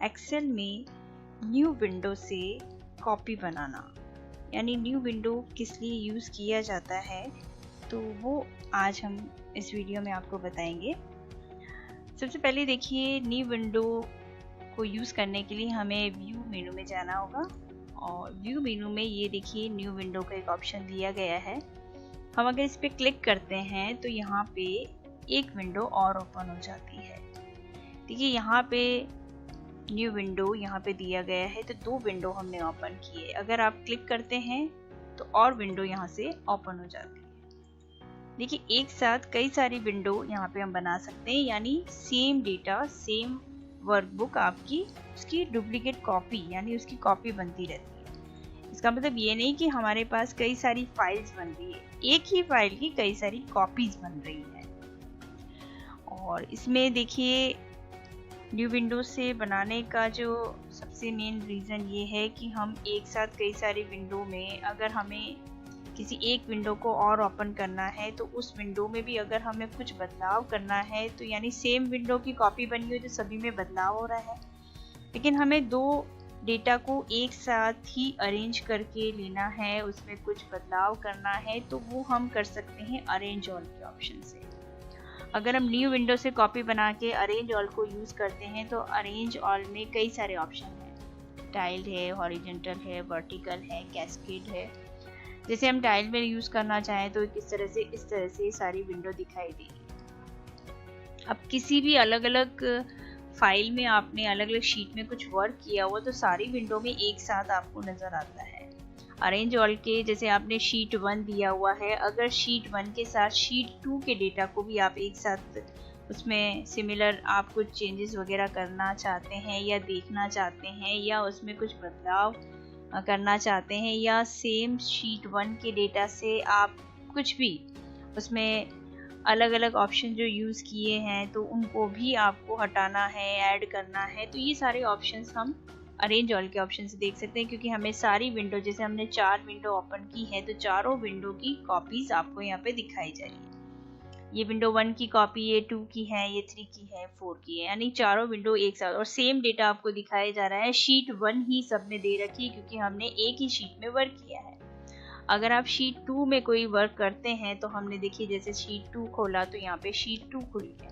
Excel में new window से copy बनाना, यानी न्यू विंडो किस लिए यूज़ किया जाता है, तो वो आज हम इस वीडियो में आपको बताएंगे। सबसे पहले देखिए, न्यू विंडो को यूज़ करने के लिए हमें व्यू मेनू में जाना होगा और व्यू मेनू में ये देखिए न्यू विंडो का एक ऑप्शन दिया गया है। हम अगर इस पर क्लिक करते हैं तो यहाँ पे एक विंडो और ओपन हो जाती है। देखिए यहाँ पे न्यू विंडो यहाँ पे दिया गया है, तो दो विंडो हमने ओपन किए। अगर आप क्लिक करते हैं तो और विंडो यहाँ से ओपन हो जाती है। देखिए एक साथ कई सारी विंडो यहाँ पे हम बना सकते हैं, यानी सेम डेटा सेम वर्कबुक आपकी उसकी डुप्लीकेट कॉपी यानी उसकी कॉपी बनती रहती है। इसका मतलब ये नहीं कि हमारे पास कई सारी फाइल्स बन रही है, एक ही फाइल की कई सारी कॉपीज बन रही है। और इसमें देखिए न्यू विंडो से बनाने का जो सबसे मेन रीज़न ये है कि हम एक साथ कई सारी विंडो में अगर हमें किसी एक विंडो को और ओपन करना है तो उस विंडो में भी अगर हमें कुछ बदलाव करना है, तो यानी सेम विंडो की कॉपी बनी हुई तो सभी में बदलाव हो रहा है, लेकिन हमें दो डेटा को एक साथ ही अरेंज करके लेना है, उसमें कुछ बदलाव करना है, तो वो हम कर सकते हैं अरेंज ऑल के ऑप्शन से। अगर हम न्यू विंडो से कॉपी बना के अरेंज ऑल को यूज़ करते हैं तो अरेंज ऑल में कई सारे ऑप्शन हैं। टाइल है, हॉरिजॉन्टल है, वर्टिकल है, कैस्केड है। जैसे हम टाइल में यूज़ करना चाहें तो किस तरह से इस तरह से सारी विंडो दिखाई देगी। अब किसी भी अलग अलग फाइल में आपने अलग अलग शीट में कुछ वर्क किया हुआ तो सारी विंडो में एक साथ आपको नज़र आता है। अरेंज ऑल के जैसे आपने शीट 1 दिया हुआ है, अगर शीट 1 के साथ शीट 2 के डेटा को भी आप एक साथ उसमें सिमिलर आप कुछ चेंजेस वगैरह करना चाहते हैं या देखना चाहते हैं या उसमें कुछ बदलाव करना चाहते हैं, या सेम शीट 1 के डेटा से आप कुछ भी उसमें अलग अलग ऑप्शन जो यूज़ किए हैं तो उनको भी आपको हटाना है, ऐड करना है, तो ये सारे ऑप्शंस हम अरेंज ऑल के ऑप्शन से देख सकते हैं। क्योंकि हमें सारी विंडो, जैसे हमने 4 विंडो ओपन की है तो चारों विंडो की कॉपीज आपको यहाँ पे दिखाई जा रही है। ये विंडो 1 की कॉपी, ये 2 की है, ये 3 की है, 4 की है, यानी चारों विंडो एक साथ और सेम डेटा आपको दिखाया जा रहा है। शीट 1 ही सब में दे रखी है क्योंकि हमने एक ही शीट में वर्क किया है। अगर आप शीट 2 में कोई वर्क करते हैं तो हमने देखिए जैसे शीट 2 खोला तो यहाँ पे शीट 2 खुली है।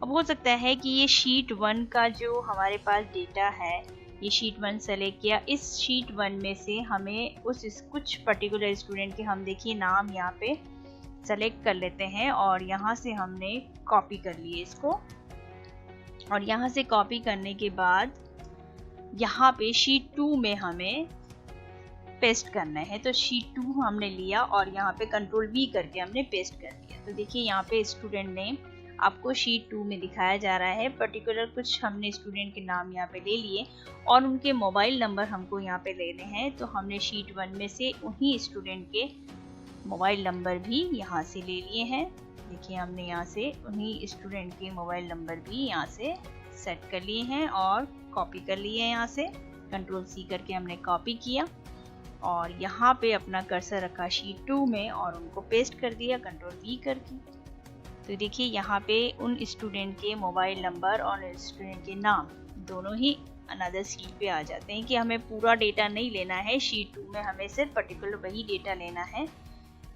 अब हो सकता है कि ये शीट 1 का जो हमारे पास डेटा है, ये शीट 1 सेलेक्ट किया, इस शीट 1 में से हमें उस कुछ पर्टिकुलर स्टूडेंट के हम देखिए नाम यहाँ पे सेलेक्ट कर लेते हैं और यहाँ से हमने कॉपी कर लिए इसको। और यहाँ से कॉपी करने के बाद यहाँ पे शीट 2 में हमें पेस्ट करना है, तो शीट 2 हमने लिया और यहाँ पे कंट्रोल V करके हमने पेस्ट कर दिया। तो देखिए यहाँ पे स्टूडेंट नेम आपको शीट 2 में दिखाया जा रहा है। पर्टिकुलर कुछ हमने स्टूडेंट के नाम यहाँ पे ले लिए और उनके मोबाइल नंबर हमको यहाँ पे लेने हैं, तो हमने शीट 1 में से उन्हीं स्टूडेंट के मोबाइल नंबर भी यहाँ से ले लिए हैं। देखिए हमने यहाँ से उन्हीं स्टूडेंट के मोबाइल नंबर भी यहाँ से सेट कर लिए हैं और कॉपी कर लिए हैं। यहाँ से कंट्रोल C करके हमने कॉपी किया और यहाँ पे अपना कर्सर रखा शीट 2 में और उनको पेस्ट कर दिया कंट्रोल V करके। तो देखिए यहाँ पे उन स्टूडेंट के मोबाइल नंबर और स्टूडेंट के नाम दोनों ही अनदर शीट पे आ जाते हैं कि हमें पूरा डेटा नहीं लेना है। शीट 2 में हमें सिर्फ पर्टिकुलर वही डेटा लेना है,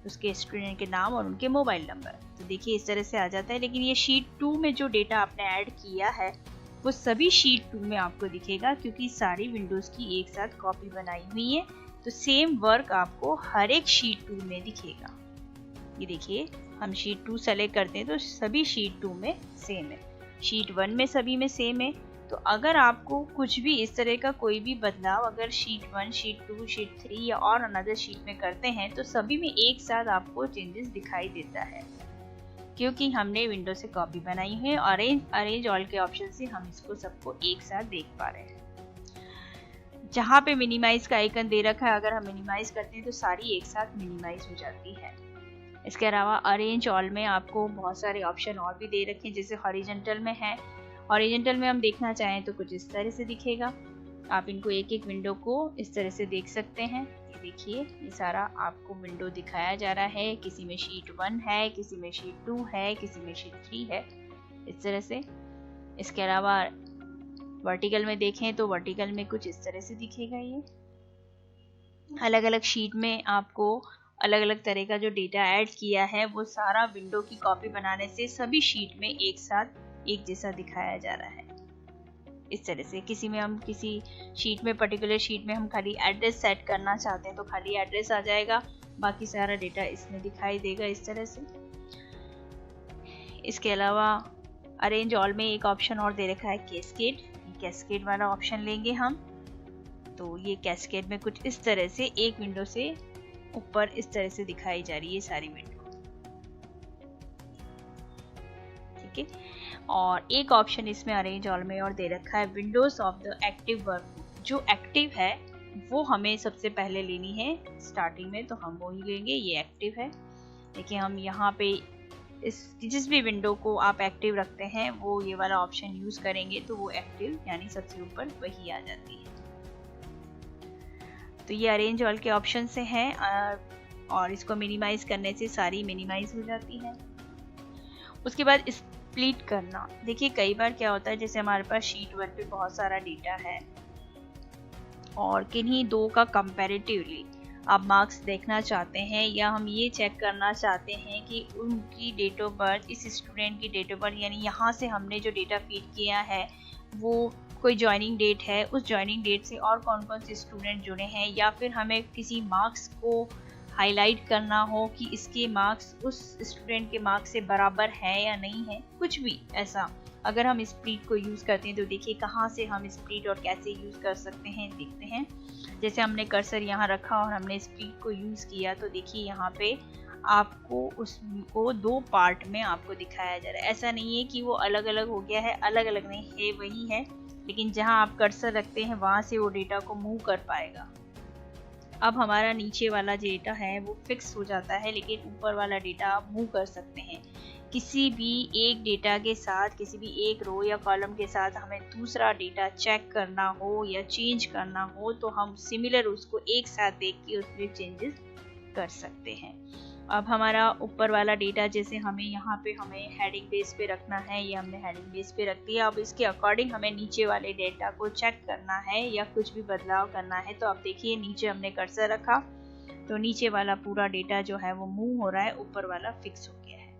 उसके स्टूडेंट के नाम और उनके मोबाइल नंबर। तो देखिए इस तरह से आ जाता है। लेकिन ये शीट 2 में जो डेटा आपने ऐड किया है वो सभी शीट 2 में आपको दिखेगा क्योंकि सारी विंडोज़ की एक साथ कॉपी बनाई हुई है, तो सेम वर्क आपको हर एक शीट 2 में दिखेगा। ये देखिए हम शीट 2 सेलेक्ट करते हैं तो सभी शीट 2 में सेम है, शीट 1 में सभी में सेम है। तो अगर आपको कुछ भी इस तरह का कोई भी बदलाव अगर शीट 1, शीट 2, शीट 3 या और अनदर शीट में करते हैं तो सभी में एक साथ आपको चेंजेस दिखाई देता है क्योंकि हमने विंडो से कॉपी बनाई है। अरेंज ऑल के ऑप्शन से हम इसको सबको एक साथ देख पा रहे हैं। जहाँ पे मिनिमाइज का आइकन दे रखा है, अगर हम मिनिमाइज करते हैं तो सारी एक साथ मिनिमाइज हो जाती है। इसके अलावा अरेंज ऑल में आपको बहुत सारे ऑप्शन और भी दे रखे हैं, जैसे हॉरिजॉन्टल में है। हॉरिजॉन्टल में हम देखना चाहें तो कुछ इस तरह से दिखेगा। आप इनको एक एक विंडो को इस तरह से देख सकते हैं। ये देखिए ये सारा आपको विंडो दिखाया जा रहा है। किसी में शीट 1 है, किसी में शीट 2 है, किसी में शीट 3 है, इस तरह से। इसके अलावा वर्टिकल में देखें तो वर्टिकल में कुछ इस तरह से दिखेगा। ये अलग अलग शीट में आपको अलग अलग तरह का जो डेटा ऐड किया है वो सारा विंडो की कॉपी बनाने से सभी शीट में एक साथ एक जैसा दिखाया जा रहा है। इस तरह से किसी में हम किसी शीट में पर्टिकुलर शीट में हम खाली एड्रेस सेट करना चाहते हैं तो खाली एड्रेस आ जाएगा, बाकी सारा डेटा इसमें दिखाई देगा इस तरह से। इसके अलावा अरेंज ऑल में एक ऑप्शन और दे रखा है कैस्केड। कैस्केड वाला ऑप्शन लेंगे हम तो ये कैस्केड में कुछ इस तरह से एक विंडो से ऊपर इस तरह से दिखाई जा रही है सारी विंडो, ठीक है। और एक ऑप्शन इसमें अरेंज ऑल में और दे रखा है Windows of the active workbook. जो एक्टिव है वो हमें सबसे पहले लेनी है स्टार्टिंग में, तो हम वो ही लेंगे। ये एक्टिव है। देखिए हम यहाँ पे जिस भी विंडो को आप एक्टिव रखते हैं वो ये वाला ऑप्शन यूज करेंगे तो वो एक्टिव यानी सबसे ऊपर वही आ जाती है। तो ये अरेंज ऑल के ऑप्शन से हैं और इसको मिनिमाइज करने से सारी मिनिमाइज हो जाती है। उसके बाद स्प्लिट करना। देखिए कई बार क्या होता है, जैसे हमारे पास शीट 1 पे बहुत सारा डेटा है और किन्हीं दो का कंपैरेटिवली आप मार्क्स देखना चाहते हैं या हम ये चेक करना चाहते हैं कि उनकी डेट ऑफ बर्थ, इस स्टूडेंट की डेट ऑफ बर्थ यानी यहाँ से हमने जो डेटा फीड किया है वो कोई ज्वाइनिंग डेट है, उस ज्वाइनिंग डेट से और कौन कौन से स्टूडेंट जुड़े हैं, या फिर हमें किसी मार्क्स को हाईलाइट करना हो कि इसके मार्क्स उस स्टूडेंट के मार्क्स से बराबर है या नहीं है, कुछ भी ऐसा अगर हम स्प्लिट को यूज़ करते हैं तो देखिए कहाँ से हम स्प्लिट और कैसे यूज़ कर सकते हैं देखते हैं। जैसे हमने कर्सर यहाँ रखा और हमने स्प्लिट को यूज़ किया तो देखिए यहाँ पे आपको उसको दो पार्ट में आपको दिखाया जा रहा है। ऐसा नहीं है कि वो अलग अलग हो गया है, अलग अलग नहीं है, वही है, लेकिन जहाँ आप कर्सर रखते हैं वहाँ से वो डेटा को मूव कर पाएगा। अब हमारा नीचे वाला डेटा है वो फिक्स हो जाता है, लेकिन ऊपर वाला डेटा आप मूव कर सकते हैं। किसी भी एक डेटा के साथ, किसी भी एक रो या कॉलम के साथ हमें दूसरा डेटा चेक करना हो या चेंज करना हो तो हम सिमिलर उसको एक साथ देख के उसमें चेंजेस कर सकते हैं। अब हमारा ऊपर वाला डेटा जैसे हमें यहाँ पे हमें हेडिंग बेस पे रखना है, ये हमने हेडिंग बेस पे रख दिया। अब इसके अकॉर्डिंग हमें नीचे वाले डेटा को चेक करना है या कुछ भी बदलाव करना है तो आप देखिए नीचे हमने कर्सर रखा तो नीचे वाला पूरा डेटा जो है वो मूव हो रहा है, ऊपर वाला फिक्स हो गया है।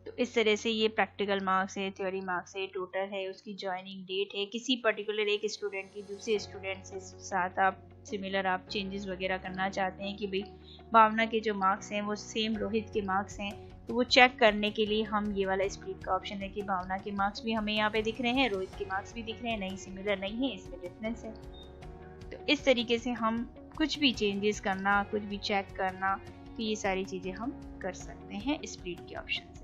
तो इस तरह से ये प्रैक्टिकल मार्क्स है, थ्योरी मार्क्स है, टोटल है, उसकी ज्वाइनिंग डेट है, किसी पर्टिकुलर एक स्टूडेंट की दूसरे स्टूडेंट से साथ आप सिमिलर आप चेंजेस वगैरह करना चाहते हैं कि भाई भावना के जो मार्क्स हैं वो सेम रोहित के मार्क्स हैं, तो वो चेक करने के लिए हम ये वाला स्प्लिट का ऑप्शन है कि भावना के मार्क्स भी हमें यहाँ पे दिख रहे हैं, रोहित के मार्क्स भी दिख रहे हैं, नहीं सिमिलर नहीं है, इसमें डिफरेंस है। तो इस तरीके से हम कुछ भी चेंजेस करना, कुछ भी चेक करना, तो ये सारी चीज़ें हम कर सकते हैं स्प्लिट के ऑप्शन से।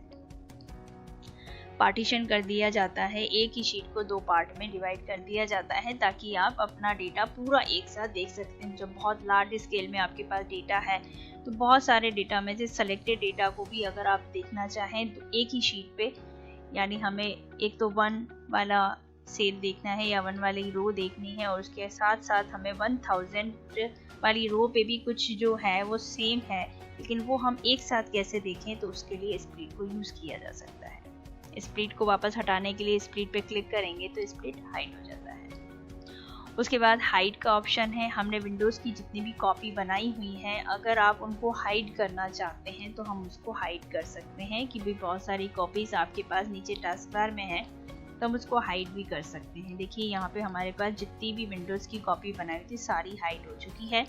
पार्टीशन कर दिया जाता है, एक ही शीट को दो पार्ट में डिवाइड कर दिया जाता है ताकि आप अपना डेटा पूरा एक साथ देख सकते हैं। जब बहुत लार्ज स्केल में आपके पास डेटा है तो बहुत सारे डेटा में से सेलेक्टेड डेटा को भी अगर आप देखना चाहें तो एक ही शीट पे, यानी हमें एक तो 1 वाला सेल देखना है या 1 वाली रो देखनी है और उसके साथ साथ हमें 1000 वाली रो पे भी कुछ जो है वो सेम है, लेकिन वो हम एक साथ कैसे देखें तो उसके लिए स्प्लिट को यूज़ किया जा सकता है। स्प्लिट को वापस हटाने के लिए स्प्लिट पे क्लिक करेंगे तो स्प्लिट हाइड हो जाता है। उसके बाद हाइड का ऑप्शन है। हमने विंडोज़ की जितनी भी कॉपी बनाई हुई हैं अगर आप उनको हाइड करना चाहते हैं तो हम उसको हाइड कर सकते हैं कि भाई बहुत सारी कॉपीज़ आपके पास नीचे टास्क बार में है तो हम उसको हाइड भी कर सकते हैं। देखिए यहाँ पे हमारे पास जितनी भी विंडोज़ की कॉपी बनाई हुई थी सारी हाइड हो चुकी है।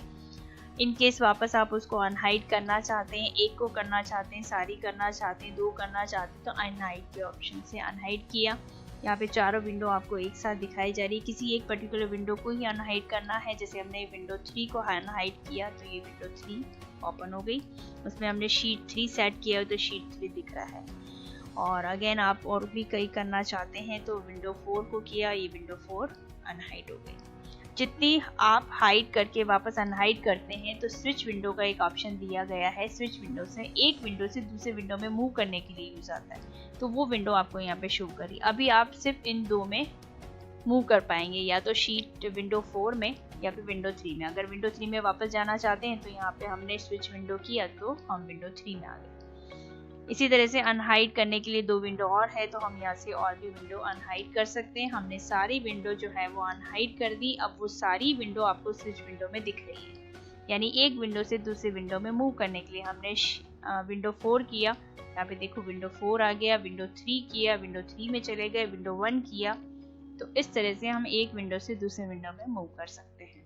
इन केस वापस आप उसको अनहाइड करना चाहते हैं, एक को करना चाहते हैं, सारी करना चाहते हैं, दो करना चाहते हैं तो अनहाइड के ऑप्शन से अनहाइड किया। यहाँ पे चारों विंडो आपको एक साथ दिखाई जा रही है। किसी एक पर्टिकुलर विंडो को ही अनहाइड करना है, जैसे हमने विंडो 3 को अनहाइड किया तो ये विंडो 3 ओपन हो गई। उसमें हमने शीट 3 सेट किया तो शीट 3 दिख रहा है। और अगेन आप और भी कई करना चाहते हैं तो विंडो 4 को किया, ये विंडो 4 अनहाइड हो गई। जितनी आप हाइड करके वापस अनहाइड करते हैं तो स्विच विंडो का एक ऑप्शन दिया गया है। स्विच विंडो से एक विंडो से दूसरे विंडो में मूव करने के लिए यूज आता है, तो वो विंडो आपको यहाँ पे शो करी। अभी आप सिर्फ इन दो में मूव कर पाएंगे, या तो शीट विंडो 4 में या फिर विंडो 3 में। अगर विंडो 3 में वापस जाना चाहते हैं तो यहाँ पे हमने स्विच विंडो किया तो हम विंडो 3 में आ गए। इसी तरह से अनहाइड करने के लिए 2 विंडो और है, तो हम यहाँ से और भी विंडो अनहाइड कर सकते हैं। हमने सारी विंडो जो है वो अनहाइड कर दी। अब वो सारी विंडो आपको स्विच विंडो में दिख रही है, यानी एक विंडो से दूसरी विंडो में मूव करने के लिए हमने विंडो 4 किया, यहाँ पे देखो विंडो 4 आ गया, विंडो 3 किया, विंडो 3 में चले गए, विंडो 1 किया। तो इस तरह से हम एक विंडो से दूसरे विंडो में मूव कर सकते हैं।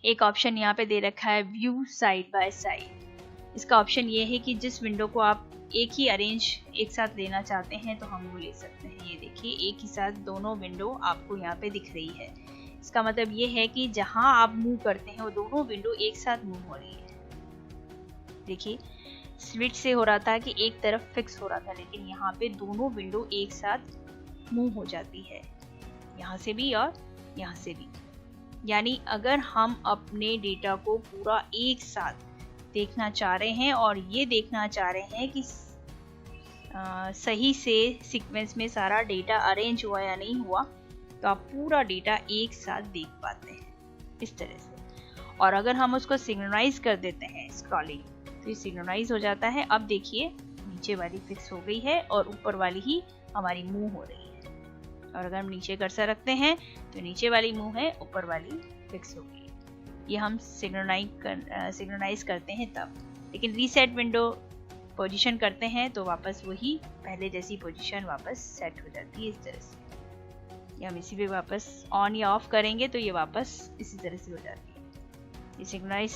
एक ऑप्शन यहाँ पे दे रखा है व्यू साइड बाय साइड। इसका ऑप्शन ये है कि जिस विंडो को आप एक ही अरेंज एक साथ लेना चाहते हैं तो हम वो ले सकते हैं। ये देखिए एक ही साथ दोनों विंडो आपको यहाँ पे दिख रही है। इसका मतलब ये है कि जहां आप मूव करते हैं वो दोनों विंडो एक साथ मूव हो रही है। देखिए स्विच से हो रहा था कि एक तरफ फिक्स हो रहा था, लेकिन यहाँ पे दोनों विंडो एक साथ मूव हो जाती है, यहाँ से भी और यहाँ से भी। यानी अगर हम अपने डेटा को पूरा एक साथ देखना चाह रहे हैं और ये देखना चाह रहे हैं कि सही से सीक्वेंस में सारा डेटा अरेंज हुआ या नहीं हुआ, तो आप पूरा डेटा एक साथ देख पाते हैं इस तरह से। और अगर हम उसको सिंक्रोनाइज कर देते हैं स्क्रॉलिंग, तो ये सिंक्रोनाइज हो जाता है। अब देखिए नीचे वाली फिक्स हो गई है और ऊपर वाली ही हमारी मूव हो रही है। और अगर हम नीचे कर्सर रखते हैं तो नीचे वाली मूव है, ऊपर वाली फिक्स हो गई है। ये हम सिंक्रोनाइज करते हैं तब। लेकिन रीसेट विंडो पोजीशन करते हैं तो वापस वही पहले जैसी पोजीशन वापस सेट हो जाती है इस तरह से। या हम इसी पे वापस ऑन या ऑफ करेंगे तो ये वापस इसी तरह से हो जाती है। ये सिंक्रोनाइज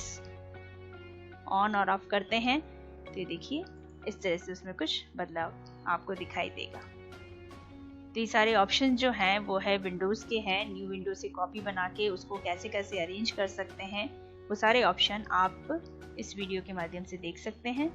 ऑन और ऑफ करते हैं तो ये देखिए इस तरह से उसमें कुछ बदलाव आपको दिखाई देगा। तो ये सारे ऑप्शन जो हैं वो है विंडोज़ के हैं। न्यू विंडो से कॉपी बना के उसको कैसे कैसे अरेंज कर सकते हैं, वो सारे ऑप्शन आप इस वीडियो के माध्यम से देख सकते हैं।